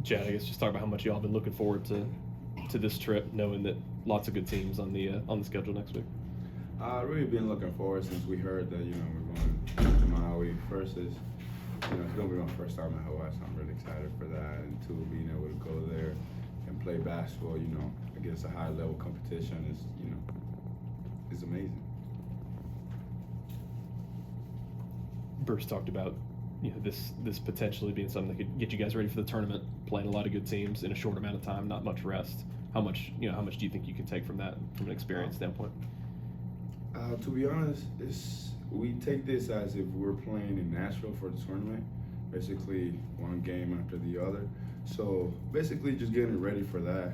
Chad, I guess just talk about how much y'all have been looking forward to this trip, knowing that lots of good teams on the schedule next week. Really been looking forward since we heard that we're going to Maui. First is it's gonna be my first time in Hawaii, so I'm really excited for that. And two, being able to go there and play basketball, against a high level competition is amazing. Bruce talked about this potentially being something that could get you guys ready for the tournament, playing a lot of good teams in a short amount of time, not much rest. How much do you think you can take from that from an experience standpoint? To be honest, we take this as if we're playing in Nashville for the tournament, basically one game after the other. So basically just getting ready for that,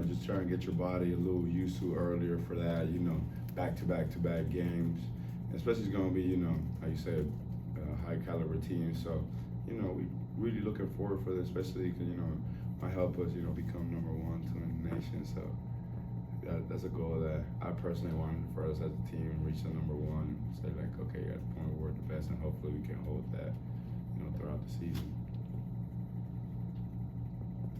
just trying to get your body a little used to earlier for that, back-to-back games. Especially it's going to be, like you said, high caliber team. So, we really looking forward for this, especially because, might help us, become number one to the nation. So that's a goal that I personally wanted for us as a team, reach the number one, and say like, okay, at the point where we're the best, and hopefully we can hold that, throughout the season.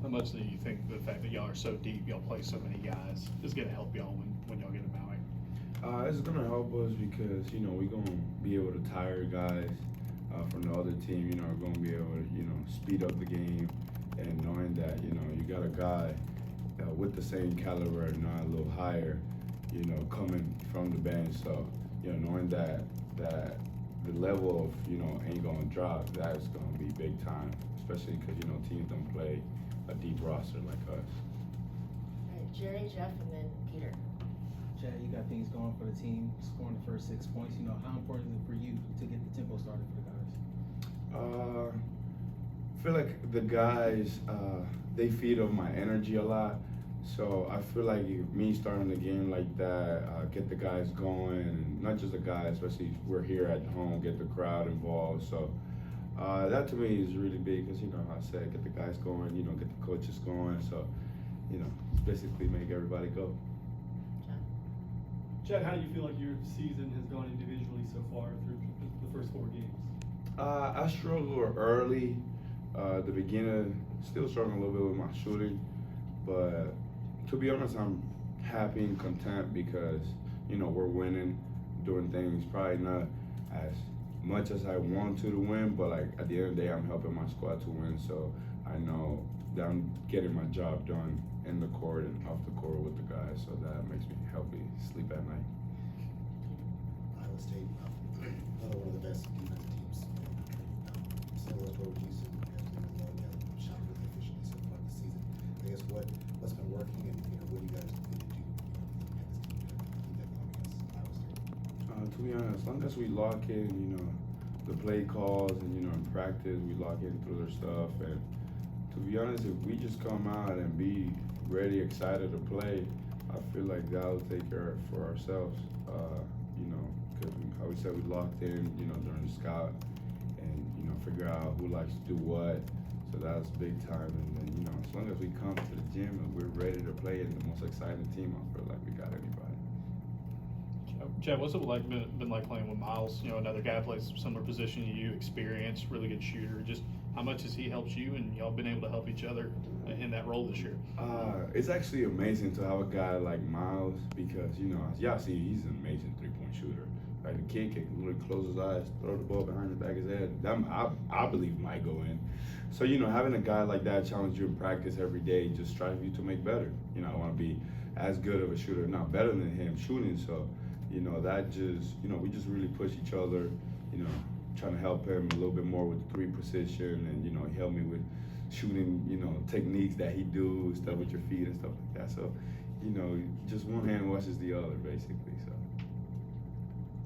How much do you think the fact that y'all are so deep, y'all play so many guys, is going to help y'all when y'all get to Maui? It's going to help us because, we're going to be able to tire guys from the other team, are going to be able to, speed up the game, and knowing that, you got a guy with the same caliber, not a little higher, coming from the bench. So, knowing that the level of, ain't going to drop, that's going to be big time, especially because, teams don't play a deep roster like us. All right, Jerry, Jeff, and then Peter. Chad, you got things going for the team, scoring the first 6 points. How important is it for you to get the tempo started for the guys? I feel like the guys, they feed off my energy a lot. So I feel like me starting the game like that, get the guys going, and not just the guys, especially we're here at home, get the crowd involved. So that to me is really big because, how I said, get the guys going, get the coaches going. So, it's basically make everybody go. Chad, how do you feel like your season has gone individually so far through the first 4 games? I struggled early. The beginning, still struggling a little bit with my shooting. But to be honest, I'm happy and content because, we're winning, doing things probably not as much as I want to win, but like at the end of the day, I'm helping my squad to win. So I know that I'm getting my job done in the court and off the court with the guys. So that makes me healthy, sleep at night. Iowa State, another one of the best defensive teams in the country. Similar to what you said, shot really efficiently so far this season. I guess what's been working and what do you guys need to do to keep that going against Iowa State? To be honest, as long as we lock in, the play calls and in practice we lock in through their stuff, and to be honest, if we just come out and be ready, excited to play, I feel like that'll take care for ourselves. Because how we said we locked in, during the scout, and figure out who likes to do what. So that's big time. And then as long as we come to the gym and we're ready to play in the most exciting team, I feel like we got anybody. Chad, what's it been like playing with Miles? Another guy plays similar position to you, experienced, really good shooter. Just how much has he helped you, and y'all been able to help each other in that role this year? It's actually amazing to have a guy like Miles because, as y'all see, he's an amazing three-point shooter. Like the kid can literally close his eyes, throw the ball behind the back of his head. I believe might go in. So, having a guy like that challenge you in practice every day just strive you to make better. I want to be as good of a shooter, not better than him shooting. So, that just, we just really push each other, trying to help him a little bit more with the 3 position, and, he helped me with shooting, techniques that he do, stuff with your feet and stuff like that. So, just one hand washes the other, basically. So.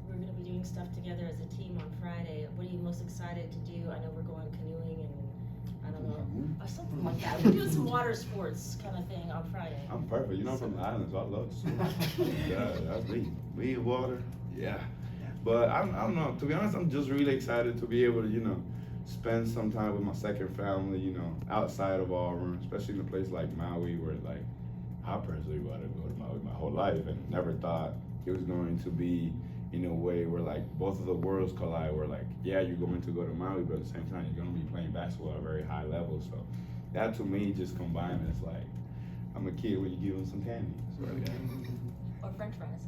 We're going to be doing stuff together as a team on Friday. What are you most excited to do? I know we're going canoeing and I don't know, or something like that. We're doing some water sports kind of thing on Friday. I'm perfect. I'm from the islands, so I love to swim. Yeah, that's me. Me and water, yeah. But I don't know. To be honest, I'm just really excited to be able to, spend some time with my second family, outside of Auburn, especially in a place like Maui, where I personally wanted to go to Maui my whole life and never thought it was going to be in a way where like both of the worlds collide. Where like, yeah, you're going to go to Maui, but at the same time, you're going to be playing basketball at a very high level. So that to me just combined is like, I'm a kid when you give him some candy. That's what I got. Or French fries.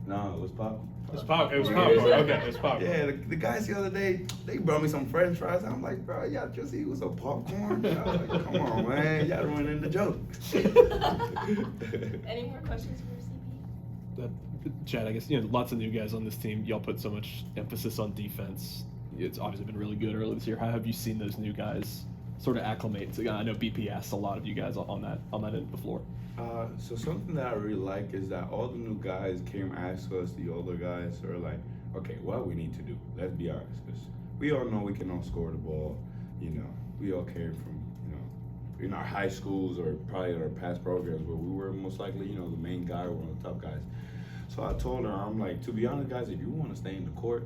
No, it was popcorn. It was popcorn. Okay, it was popcorn. Yeah, the guys the other day, they brought me some French fries. I'm like, bro, y'all just eat with some popcorn? I was like, come on, man, y'all ruining the joke. Any more questions for CP? Chad, I guess, lots of new guys on this team. Y'all put so much emphasis on defense. It's obviously been really good early this year. How have you seen those new guys sort of acclimate to? I know BP asked a lot of you guys on that end of the floor. So something that I really like is that all the new guys came ask us, the older guys, are like, okay, what we need to do? Let's be honest, because we all know we can all score the ball. We all came from, in our high schools or probably in our past programs where we were most likely, the main guy or one of the top guys. So I told her, I'm like, to be honest, guys, if you want to stay in the court,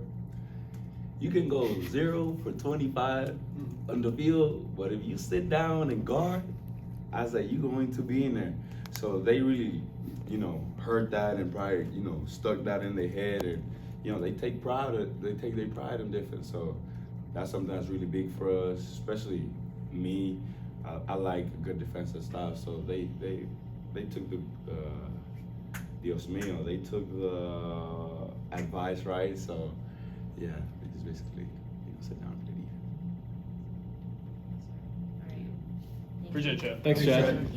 you can go 0 for 25 on the field, but if you sit down and guard, I was like, you're going to be in there. So they really, heard that and probably, stuck that in their head, and they take pride in defense. So that's something that's really big for us, especially me. I like a good defensive style. So they took the Dios mío, they took the advice, right? So yeah, they just basically sit down and play defense. All right. Thank you. Appreciate it, Chad. Thanks, Chad.